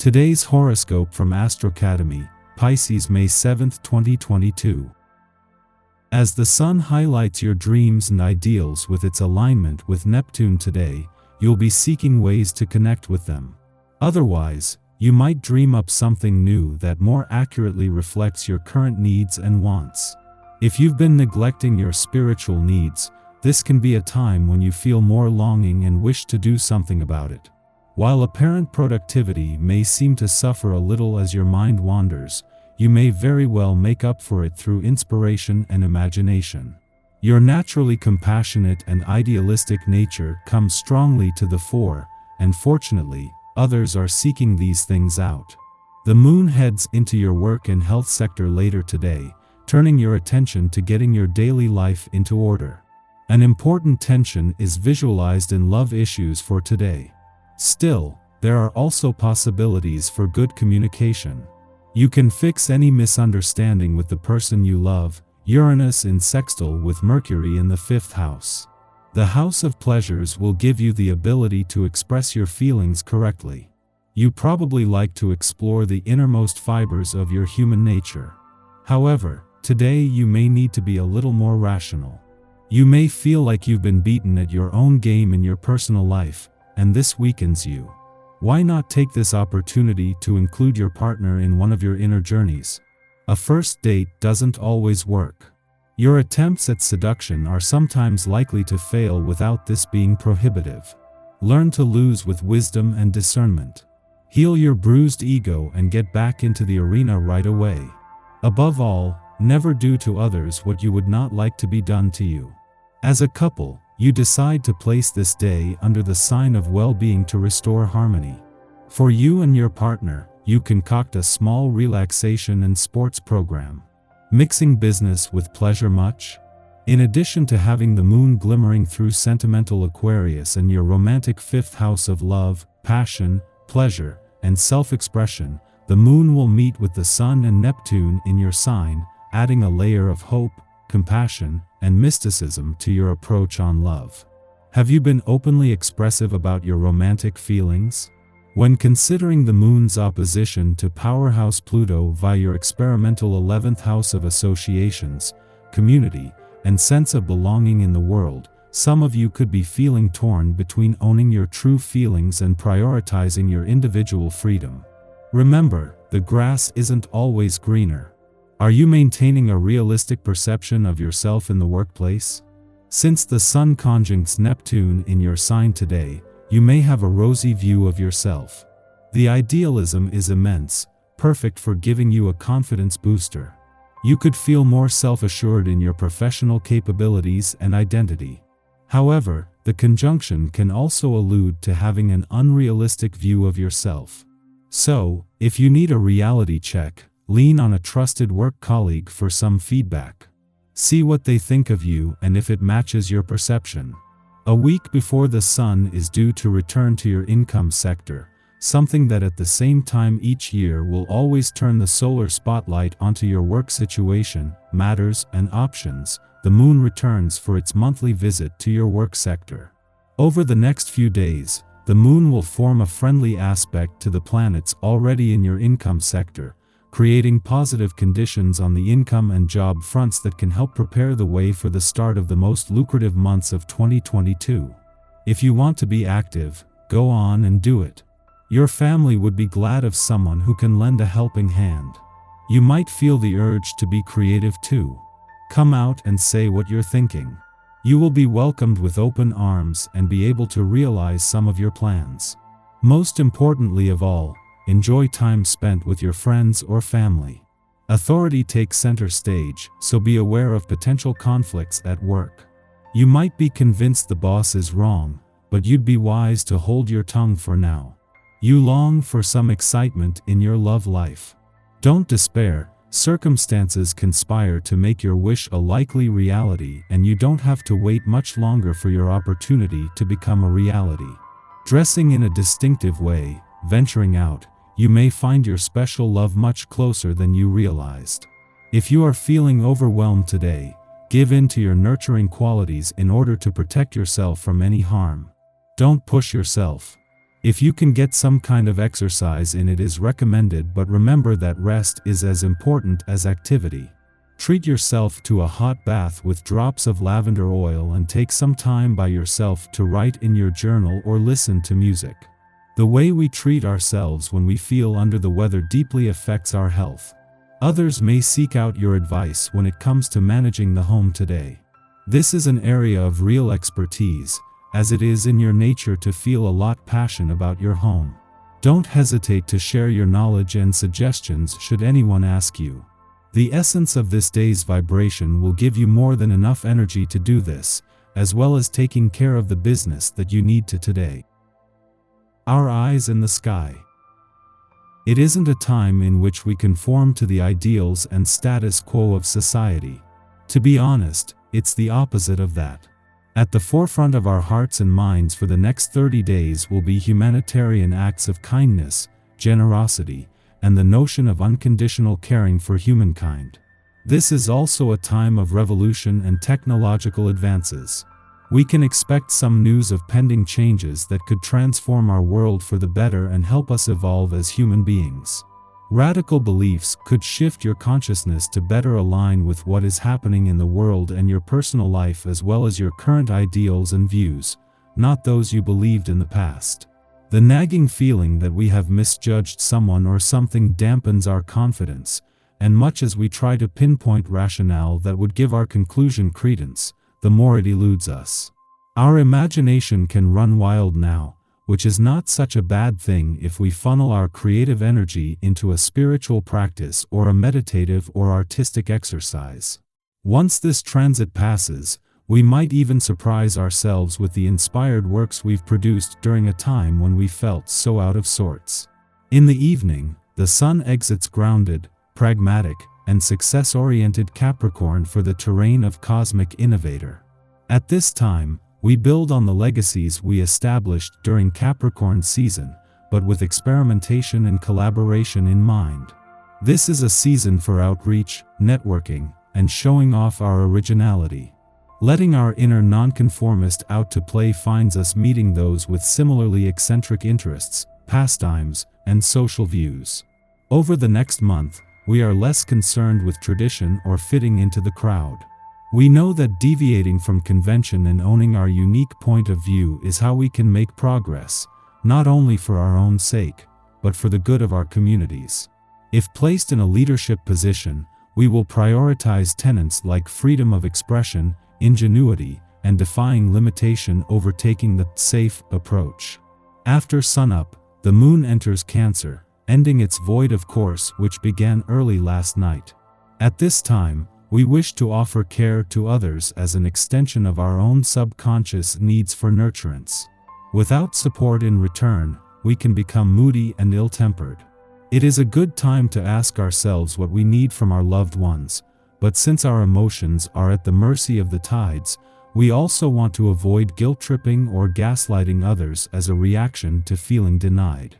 Today's horoscope from Astrocademy, Pisces May 7, 2022. As the sun highlights your dreams and ideals with its alignment with Neptune today, you'll be seeking ways to connect with them. Otherwise, you might dream up something new that more accurately reflects your current needs and wants. If you've been neglecting your spiritual needs, this can be a time when you feel more longing and wish to do something about it. While apparent productivity may seem to suffer a little as your mind wanders, you may very well make up for it through inspiration and imagination. Your naturally compassionate and idealistic nature comes strongly to the fore, and fortunately, others are seeking these things out. The moon heads into your work and health sector later today, turning your attention to getting your daily life into order. An important tension is visualized in love issues for today. Still, there are also possibilities for good communication. You can fix any misunderstanding with the person you love. Uranus in sextile with Mercury in the 5th house. The house of pleasures will give you the ability to express your feelings correctly. You probably like to explore the innermost fibers of your human nature. However, today you may need to be a little more rational. You may feel like you've been beaten at your own game in your personal life, and this weakens you. Why not take this opportunity to include your partner in one of your inner journeys? A first date doesn't always work. Your attempts at seduction are sometimes likely to fail without this being prohibitive. Learn to lose with wisdom and discernment. Heal your bruised ego and get back into the arena right away. Above all, never do to others what you would not like to be done to you. As a couple, you decide to place this day under the sign of well-being to restore harmony. For you and your partner, you concoct a small relaxation and sports program. Mixing business with pleasure much? In addition to having the moon glimmering through sentimental Aquarius and your romantic 5th house of love, passion, pleasure, and self-expression, the moon will meet with the sun and Neptune in your sign, adding a layer of hope, compassion, and mysticism to your approach on love. Have you been openly expressive about your romantic feelings? When considering the moon's opposition to powerhouse Pluto via your experimental 11th house of associations, community, and sense of belonging in the world, some of you could be feeling torn between owning your true feelings and prioritizing your individual freedom. Remember, the grass isn't always greener. Are you maintaining a realistic perception of yourself in the workplace? Since the sun conjuncts Neptune in your sign today, you may have a rosy view of yourself. The idealism is immense, perfect for giving you a confidence booster. You could feel more self-assured in your professional capabilities and identity. However, the conjunction can also allude to having an unrealistic view of yourself. So, if you need a reality check, lean on a trusted work colleague for some feedback. See what they think of you and if it matches your perception. A week before the sun is due to return to your income sector, something that at the same time each year will always turn the solar spotlight onto your work situation, matters, and options, the moon returns for its monthly visit to your work sector. Over the next few days, the moon will form a friendly aspect to the planets already in your income sector, creating positive conditions on the income and job fronts that can help prepare the way for the start of the most lucrative months of 2022. If you want to be active, go on and do it. Your family would be glad of someone who can lend a helping hand. You might feel the urge to be creative too. Come out and say what you're thinking. You will be welcomed with open arms and be able to realize some of your plans. Most importantly of all, enjoy time spent with your friends or family. Authority takes center stage, so be aware of potential conflicts at work. You might be convinced the boss is wrong, but you'd be wise to hold your tongue for now. You long for some excitement in your love life. Don't despair, circumstances conspire to make your wish a likely reality, and you don't have to wait much longer for your opportunity to become a reality. Dressing in a distinctive way, venturing out, you may find your special love much closer than you realized. If you are feeling overwhelmed today, give in to your nurturing qualities in order to protect yourself from any harm. Don't push yourself. If you can get some kind of exercise in, it is recommended, but remember that rest is as important as activity. Treat yourself to a hot bath with drops of lavender oil and take some time by yourself to write in your journal or listen to music. The way we treat ourselves when we feel under the weather deeply affects our health. Others may seek out your advice when it comes to managing the home today. This is an area of real expertise, as it is in your nature to feel a lot passion about your home. Don't hesitate to share your knowledge and suggestions should anyone ask you. The essence of this day's vibration will give you more than enough energy to do this, as well as taking care of the business that you need to today. Our eyes in the sky. It isn't a time in which we conform to the ideals and status quo of society. To be honest, it's the opposite of that. At the forefront of our hearts and minds for the next 30 days will be humanitarian acts of kindness, generosity, and the notion of unconditional caring for humankind. This is also a time of revolution and technological advances. We can expect some news of pending changes that could transform our world for the better and help us evolve as human beings. Radical beliefs could shift your consciousness to better align with what is happening in the world and your personal life, as well as your current ideals and views, not those you believed in the past. The nagging feeling that we have misjudged someone or something dampens our confidence, and much as we try to pinpoint rationale that would give our conclusion credence, the more it eludes us. Our imagination can run wild now, which is not such a bad thing if we funnel our creative energy into a spiritual practice or a meditative or artistic exercise. Once this transit passes, we might even surprise ourselves with the inspired works we've produced during a time when we felt so out of sorts. In the evening, the sun exits grounded, pragmatic, and success-oriented Capricorn for the terrain of cosmic innovator. At this time, we build on the legacies we established during Capricorn season, but with experimentation and collaboration in mind. This is a season for outreach, networking, and showing off our originality. Letting our inner nonconformist out to play finds us meeting those with similarly eccentric interests, pastimes, and social views. Over the next month, we are less concerned with tradition or fitting into the crowd. We know that deviating from convention and owning our unique point of view is how we can make progress, not only for our own sake, but for the good of our communities. If placed in a leadership position, we will prioritize tenets like freedom of expression, ingenuity, and defying limitation over taking the safe approach. After sunup, the moon enters Cancer, ending its void of course which began early last night. At this time, we wish to offer care to others as an extension of our own subconscious needs for nurturance. Without support in return, we can become moody and ill-tempered. It is a good time to ask ourselves what we need from our loved ones, but since our emotions are at the mercy of the tides, we also want to avoid guilt-tripping or gaslighting others as a reaction to feeling denied.